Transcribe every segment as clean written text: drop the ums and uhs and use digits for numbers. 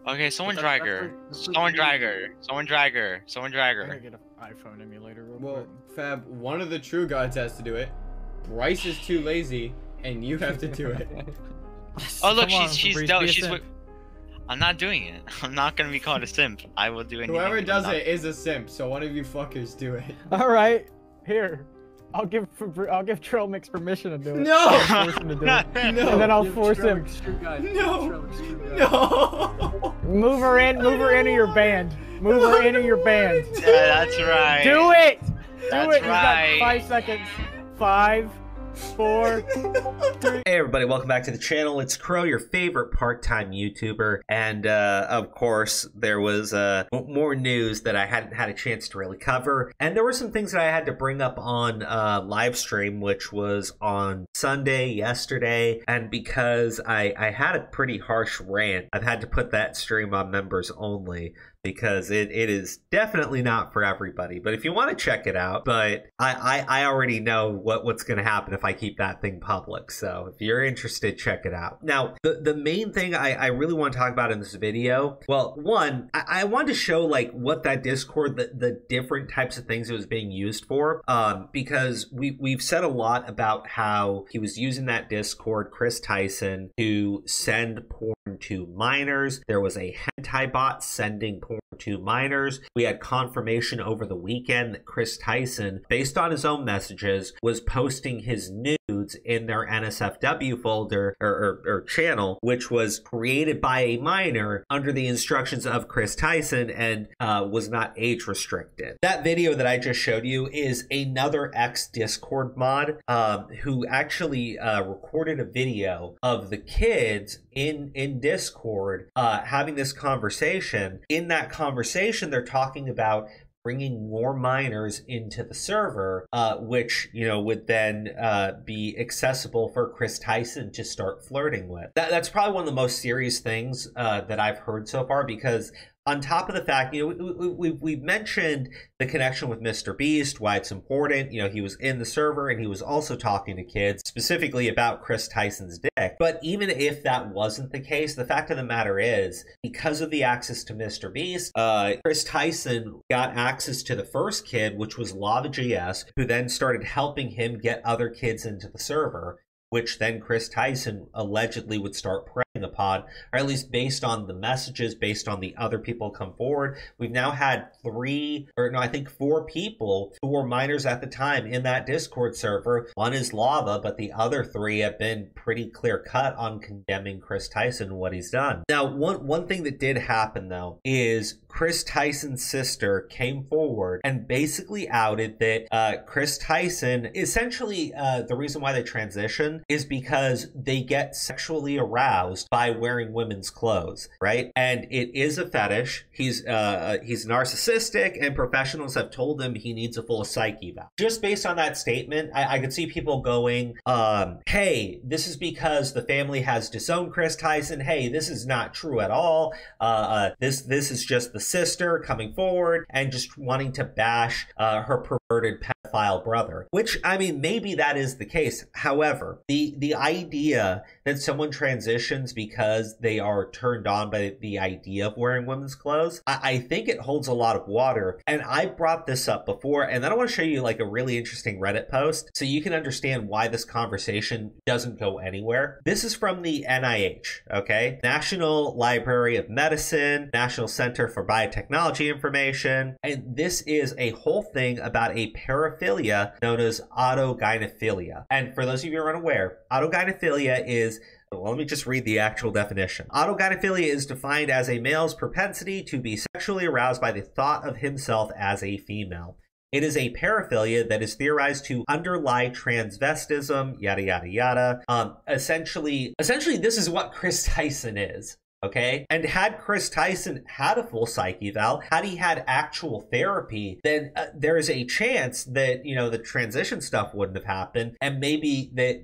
Okay, someone But drag that's her. the Someone drag community. her. Someone drag her. Someone drag I gotta her. get an iPhone emulator real Well, quick. Fab, one of the true gods has to do it. Bryce is too lazy, and you have to do it. Oh look, Come on, she's Fabrice, no, be a she's. simp. I'm not doing it. I'm not gonna be called a simp. I will do anything. Whoever but does not- it is a simp, so one of you fuckers do it. All right, here. I'll give Trail Mix permission to do it. No! I'll force him to do it. No! And then I'll force him. No! No! Move her into your band. Move her into your band. Yeah, that's right. Do it! Do That's it! right. You've got 5 seconds. 5, 4, 3. Hey everybody, welcome back to the channel. It's Crow, your favorite part-time YouTuber, and of course there was more news that I hadn't had a chance to really cover, and there were some things that I had to bring up on live stream, which was on Sunday yesterday, and because I had a pretty harsh rant, I've had to put that stream on members only, because it is definitely not for everybody. But if you want to check it out, but I already know what's going to happen if I keep that thing public. So if you're interested, check it out. Now, the main thing I really want to talk about in this video, well, one, I wanted to show like what that Discord, the different types of things it was being used for, because we've said a lot about how he was using that Discord, Kris Tyson, to send porn to minors. There was a hentai bot sending porn to minors. We had confirmation over the weekend that Kris Tyson, based on his own messages, was posting his nudes in their NSFW folder or channel, which was created by a minor under the instructions of Kris Tyson and was not age restricted. That video that I just showed you is another ex-Discord mod who actually recorded a video of the kids in Discord having this conversation. In that conversation, they're talking about bringing more minors into the server, which, you know, would then be accessible for Kris Tyson to start flirting with. That's probably one of the most serious things that I've heard so far, because on top of the fact, you know, we've mentioned the connection with Mr. Beast, why it's important. You know, he was in the server and he was also talking to kids specifically about Kris Tyson's dick. But even if that wasn't the case, the fact of the matter is, because of the access to Mr. Beast, Kris Tyson got access to the first kid, which was Lava.js, who then started helping him get other kids into the server, which then Kris Tyson allegedly would start preying upon, or at least based on the messages, based on the other people come forward. We've now had 4 people who were minors at the time in that Discord server. One is Lava, but the other 3 have been pretty clear cut on condemning Kris Tyson and what he's done. Now, one thing that did happen though is Kris Tyson's sister came forward and basically outed that Kris Tyson, essentially the reason why they transition is because they get sexually aroused by wearing women's clothes, right? And it is a fetish. He's narcissistic, and professionals have told him he needs a full psych eval. Just based on that statement, I could see people going, hey, this is because the family has disowned Kris Tyson. Hey, this is not true at all. This is just the sister coming forward and just wanting to bash her perverted pedophile brother, which, I mean, maybe that is the case. However, the idea that someone transitions because they are turned on by the idea of wearing women's clothes, I think it holds a lot of water. And I brought this up before, and then I want to show you like a really interesting Reddit post so you can understand why this conversation doesn't go anywhere. This is from the NIH, okay? National Library of Medicine, National Center for Biotechnology Information, and this is a whole thing about a paraphilia known as autogynephilia. And for those of you who are unaware, autogynephilia is, well, let me just read the actual definition. Autogynephilia is defined as a male's propensity to be sexually aroused by the thought of himself as a female. It is a paraphilia that is theorized to underlie transvestism, yada, yada, yada. Essentially, this is what Kris Tyson is. Okay, and had Kris Tyson had a full psych eval, had he had actual therapy, then there is a chance that, you know, the transition stuff wouldn't have happened, and maybe that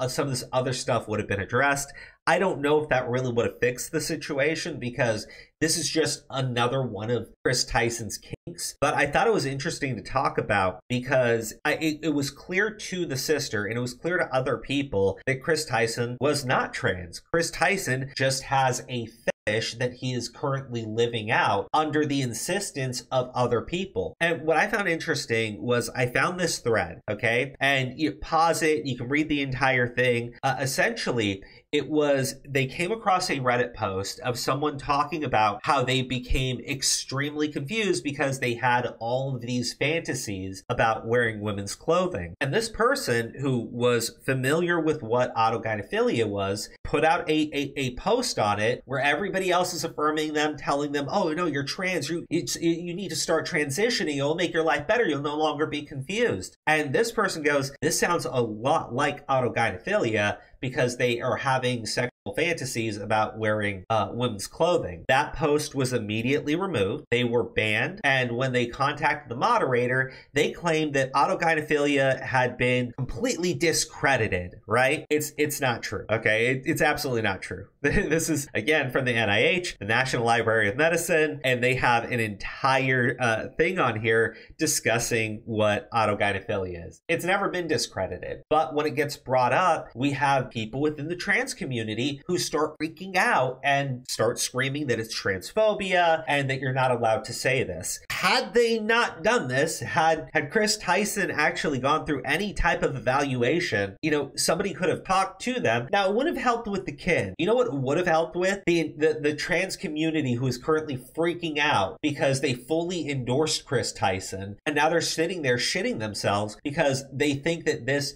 some of this other stuff would have been addressed. I don't know if that really would have fixed the situation, because this is just another one of Kris Tyson's kinks. But I thought it was interesting to talk about because it was clear to the sister and it was clear to other people that Kris Tyson was not trans. Kris Tyson just has a fetish that he is currently living out under the insistence of other people. And what I found interesting was I found this thread, okay? And you pause it, you can read the entire thing. Essentially, it was, they came across a Reddit post of someone talking about how they became extremely confused because they had all of these fantasies about wearing women's clothing. And this person, who was familiar with what autogynephilia was, put out a post on it where everybody else is affirming them, telling them, oh, no, you're trans, you need to start transitioning, it'll make your life better, you'll no longer be confused. And this person goes, this sounds a lot like autogynephilia, because they are having sexual fantasies about wearing women's clothing. That post was immediately removed. They were banned. And when they contacted the moderator, they claimed that autogynephilia had been completely discredited, right? It's not true, okay? It's absolutely not true. This is, again, from the NIH, the National Library of Medicine, and they have an entire thing on here discussing what autogynephilia is. It's never been discredited. But when it gets brought up, we have people within the trans community who start freaking out and start screaming that it's transphobia and that you're not allowed to say this. Had they not done this, had Kris Tyson actually gone through any type of evaluation, you know, somebody could have talked to them. Now, it wouldn't have helped with the kid. You know what it would have helped with? The trans community who is currently freaking out because they fully endorsed Kris Tyson, and now they're sitting there shitting themselves because they think that this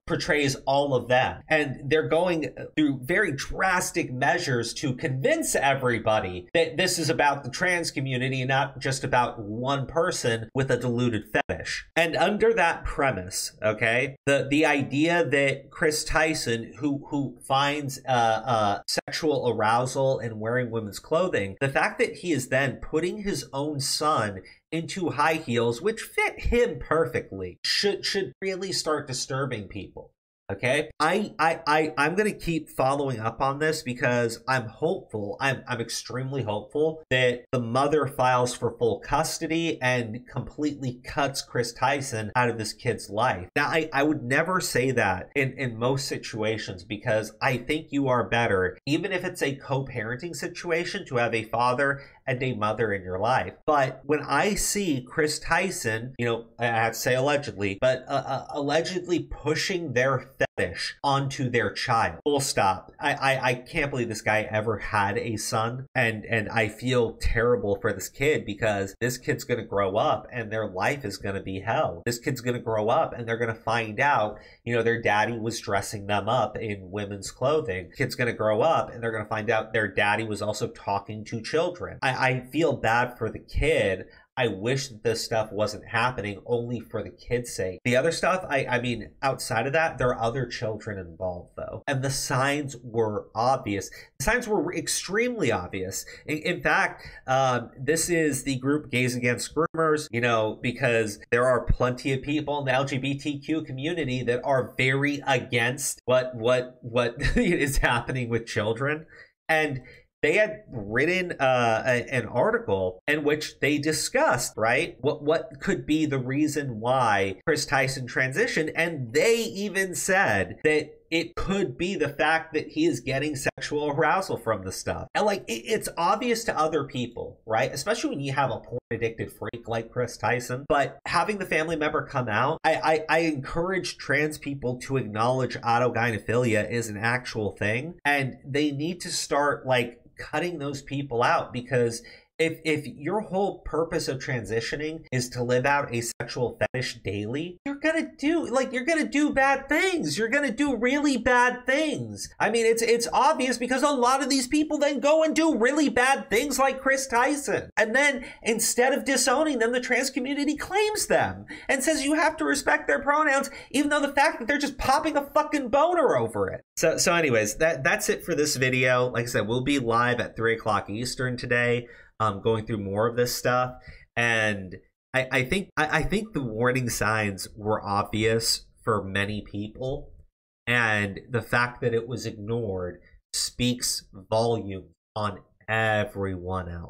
portrays all of them. And they're going through very drastic measures to convince everybody that this is about the trans community and not just about one person with a deluded fetish. And under that premise, okay, the idea that Kris Tyson, who finds sexual arousal in wearing women's clothing, the fact that he is then putting his own son into high heels, which fit him perfectly, should really start disturbing people. Okay, I'm going to keep following up on this because I'm hopeful. I'm extremely hopeful that the mother files for full custody and completely cuts Kris Tyson out of this kid's life. Now, I would never say that in most situations because I think you are better, even if it's a co-parenting situation, to have a father and a mother in your life. But when I see Kris Tyson, you know, I have to say allegedly, but allegedly pushing their fetish onto their child. Full stop. I can't believe this guy ever had a son, and I feel terrible for this kid because this kid's gonna grow up and their life is gonna be hell. This kid's gonna grow up and they're gonna find out, you know, their daddy was dressing them up in women's clothing. Kid's gonna grow up and they're gonna find out their daddy was also talking to children. I feel bad for the kid. I wish that this stuff wasn't happening only for the kid's sake. The other stuff, I mean, outside of that, there are other children involved, though. And the signs were obvious. The signs were extremely obvious. In fact, this is the group Gays Against Groomers, you know, because there are plenty of people in the LGBTQ community that are very against what is happening with children. And they had written an article in which they discussed, right, what could be the reason why Kris Tyson transitioned, and they even said that it could be the fact that he is getting sexual arousal from the stuff. And like, it's obvious to other people, right? Especially when you have a porn-addicted freak like Kris Tyson. But having the family member come out, I encourage trans people to acknowledge autogynephilia is an actual thing. And they need to start, like, cutting those people out, because if your whole purpose of transitioning is to live out a sexual fetish daily, you're gonna do bad things. You're gonna do really bad things. I mean, it's obvious because a lot of these people then go and do really bad things like Kris Tyson. And then instead of disowning them, the trans community claims them and says you have to respect their pronouns, even though the fact that they're just popping a fucking boner over it. So anyways, that's it for this video. Like I said, we'll be live at 3 o'clock Eastern today. Going through more of this stuff, and I think the warning signs were obvious for many people, and the fact that it was ignored speaks volumes on everyone else.